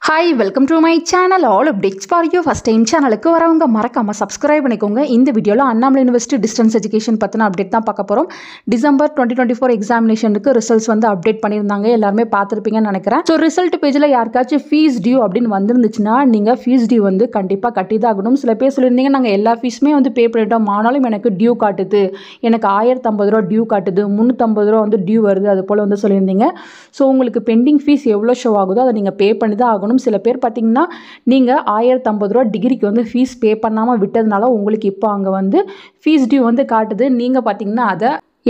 Hi, welcome to my channel. All updates for you. First time channel க்கு வரவங்க மறக்காம subscribe பண்ணிக்கோங்க. இந்த வீடியோல அண்ணாமலை யுனிவர்சிட்டி டிஸ்டன்ஸ் எஜுகேஷன் பத்தின அப்டேட் தான் பார்க்க போறோம். டிசம்பர் 2024 எக்ஸாமினேஷனுக்கு ரிசல்ட்ஸ் வந்து அப்டேட் பண்ணிருந்தாங்க. எல்லாரும் பார்த்திருப்பீங்கன்னு நினைக்கிறேன். சோ ரிசல்ட் பேஜ்ல யாருக்காச்சும் ஃபீஸ் டியூ அப்படினு வந்திருந்துச்சுனா நீங்க ஃபீஸ் டியூ வந்து கண்டிப்பா கட்டிதாகணும். சில பேர் சொல்லிருந்தீங்க நாங்க எல்லா ஃபீஸ்மே வந்து பே பண்ணிட்டோம். ஆனாலும் எனக்கு டியூ காட்டுது. எனக்கு 1050 ரூபாய் டியூ காட்டுது. 350 ரூபாய் வந்து டியூ வருது. அது போல வந்து சொல்லிருந்தீங்க. சோ உங்களுக்கு பெண்டிங் ஃபீஸ் எவ்வளவு ஷோ ஆகுதோ அதை நீங்க பே பண்ணி தான் ஆகணும். சில பேர் பாத்தீங்கன்னா நீங்க 1050 ரூபாய் டிகிரிக்கு வந்து ஃபீஸ் பே பண்ணாம விட்டதனால உங்களுக்கு இப்போ அங்க வந்து ஃபீஸ் டியூ வந்து காட்டுது. நீங்க பாத்தீங்கன்னா அத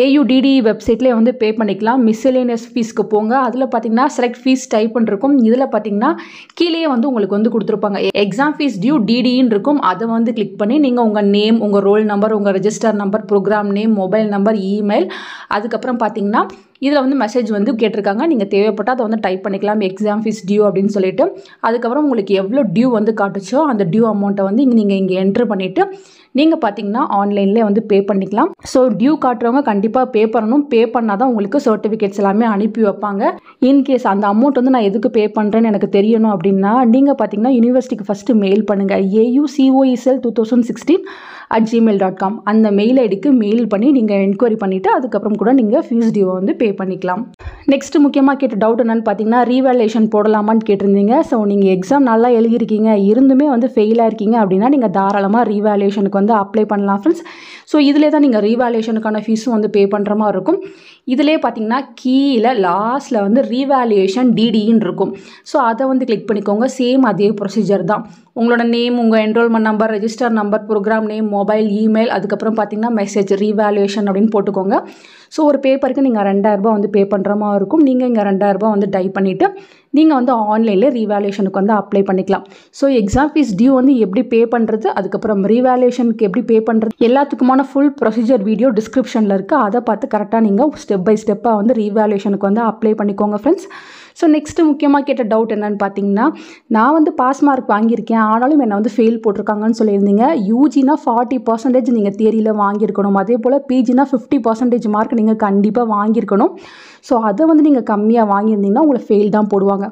AUDD வெப்சைட்லயே வந்து பே பண்ணிக்கலாம். மிஸ்செலேனியஸ் ஃபீஸ்க்கு போங்க. அதுல பாத்தீங்கன்னா செலக்ட் ஃபீஸ் டைப் பண்ணிருக்கும். இதுல பாத்தீங்கன்னா கீழே வந்து உங்களுக்கு வந்து கொடுத்திருப்பாங்க எக்ஸாம் ஃபீஸ் டியூ DDன்னு இருக்கும். அதை வந்து கிளிக் பண்ணி நீங்க உங்க நேம், உங்க ரோல் நம்பர், உங்க register number, programme name, mobile number, email, அதுக்கப்புறம் பாத்தீங்கன்னா இதில் வந்து மெசேஜ் வந்து கேட்டிருக்காங்க. நீங்கள் தேவைப்பட்டால் அதை வந்து டைப் பண்ணிக்கலாம் எக்ஸாம் ஃபீஸ் டியூ அப்படின்னு சொல்லிட்டு. அதுக்கப்புறம் உங்களுக்கு எவ்வளோ டியூ வந்து காட்டுச்சோ அந்த டியூ அமௌண்ட்டை வந்து நீங்கள் இங்கே என்ட்ரு பண்ணிவிட்டு நீங்கள் பார்த்தீங்கன்னா ஆன்லைன்லேயே வந்து பே பண்ணிக்கலாம். ஸோ டியூ காட்டுறவங்க கண்டிப்பாக பே பண்ணணும். பே பண்ணால் தான் உங்களுக்கு சர்டிஃபிகேட்ஸ் எல்லாமே அனுப்பி வைப்பாங்க. இன்கேஸ் அந்த அமௌண்ட் வந்து நான் எதுக்கு பே பண்ணுறேன்னு எனக்கு தெரியணும் அப்படின்னா நீங்கள் பார்த்தீங்கன்னா யூனிவர்சிட்டிக்கு ஃபஸ்ட்டு மெயில் பண்ணுங்கள். aucoesl2016@gmail.com அந்த மெயில் ஐடிக்கு மெயில் பண்ணி நீங்கள் என்கொயரி பண்ணிவிட்டு அதுக்கப்புறம் கூட நீங்கள் ஃபீஸ் டியூவை வந்து பே பண்ணிக்கலாம். நெக்ஸ்ட் முக்கியமாக கேட்ட டவுட் என்னன்னு பார்த்தீங்கன்னா ரீவேல்யூஷன் போடலாமான்னு கேட்டிருந்தீங்க. ஸோ நீங்கள் எக்ஸாம் நல்லா எழுதிருக்கீங்க இருந்துமே வந்து ஃபெயிலாக இருக்கீங்க அப்படின்னா நீங்கள் தாராளமாக ரீவேல்யூஷனுக்கு வந்து அப்ளை பண்ணலாம் ஃப்ரெண்ட்ஸ். ஸோ இதிலே தான் நீங்கள் ரீவேல்யூஷனுக்கான ஃபீஸும் வந்து பே பண்ணுற மாதிரி இருக்கும். இதிலே பார்த்தீங்கன்னா கீழே லாஸ்ட்டில் வந்து ரீவேல்யூஷன் DDன்னு இருக்கும். ஸோ அதை வந்து கிளிக் பண்ணிக்கோங்க. சேம் அதே ப்ரொசீஜர் தான். உங்களோட நேம், உங்கள் enrolment number, register number, programme name, mobile, email, அதுக்கப்புறம் பார்த்தீங்கன்னா மெசேஜ் ரீவேல்யூஷன் அப்படின்னு போட்டுக்கோங்க. ஸோ ஒரு பேப்பருக்கு நீங்கள் 2000 ரூபாய் வந்து பே பண்ணுற மாதிரி இருக்கும். நீங்கள் இங்கே 2000 ரூபாய் வந்து டைப் பண்ணிவிட்டு நீங்கள் வந்து ஆன்லைனில் ரீவேல்யூஷனுக்கு வந்து அப்ளை பண்ணிக்கலாம். ஸோ எக்ஸாம் ஃபீஸ் டியூ வந்து எப்படி பே பண்ணுறது, அதுக்கப்புறம் ரீவேல்யூஷனுக்கு எப்படி பே பண்ணுறது எல்லாத்துக்குமான ஃபுல் ப்ரொசீஜர் வீடியோ டிஸ்கிரிப்ஷனில் இருக்குது. அதை பார்த்து கரெக்டாக நீங்கள் ஸ்டெப் பை ஸ்டெப்பாக வந்து ரீவேல்யூஷனுக்கு வந்து அப்ளை பண்ணிக்கோங்க ஃப்ரெண்ட்ஸ். ஸோ நெக்ஸ்ட்டு முக்கியமாக கேட்ட டவுட் என்னன்னு பார்த்தீங்கன்னா நான் வந்து பாஸ் மார்க் வாங்கியிருக்கேன் ஆனாலும் என்னை வந்து ஃபெயில் போட்டிருக்காங்கன்னு சொல்லியிருந்தீங்க. யூஜினா 40% நீங்கள் தியரியில் வாங்கியிருக்கணும். அதே போல் பிஜினா 50% மார்க் நீங்கள் கண்டிப்பாக வாங்கியிருக்கணும். ஸோ அதை வந்து நீங்கள் கம்மியாக வாங்கியிருந்தீங்கன்னா உங்களை ஃபெயில் தான் போடுவாங்க.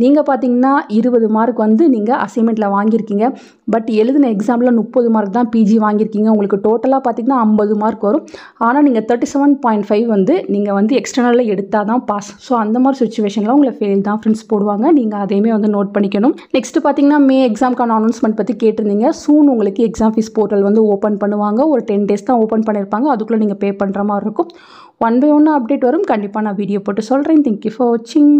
நீங்கள் பார்த்தீங்கன்னா 20 மார்க் வந்து நீங்கள் அசைன்மெண்ட்டில் வாங்கியிருக்கீங்க. பட் எழுதின எக்ஸாமில் 30 மார்க் தான் பிஜி வாங்கியிருக்கீங்க. உங்களுக்கு டோட்டலாக பார்த்தீங்கன்னா 50 மார்க் வரும். ஆனால் நீங்கள் 37.5 வந்து நீங்கள் வந்து எக்ஸ்டர்னலில் எடுத்தால் தான் பாஸ். ஸோ அந்த மாதிரி சுச்சுவேஷனில் உங்களை ஃபெயில் தான் ஃப்ரெண்ட்ஸ் போடுவாங்க. நீங்கள் அதையுமே வந்து நோட் பண்ணிக்கணும். நெக்ஸ்ட்டு பார்த்தீங்கன்னா மே எக்ஸாமுக்கான அனௌன்ஸ்மெண்ட் பற்றி கேட்டிருந்தீங்க. சூன் உங்களுக்கு எக்ஸாம் ஃபீஸ் போர்ட்டல் வந்து ஓப்பன் பண்ணுவாங்க. ஒரு 10 days தான் ஓப்பன் பண்ணியிருப்பாங்க. அதுக்குள்ளே நீங்கள் பே பண்ணுற மாதிரி இருக்கும். 1 by 1 அப்டேட் வரும். கண்டிப்பாக நான் வீடியோ போட்டு சொல்கிறேன். தேங்க்யூ ஃபார் வாட்சிங்.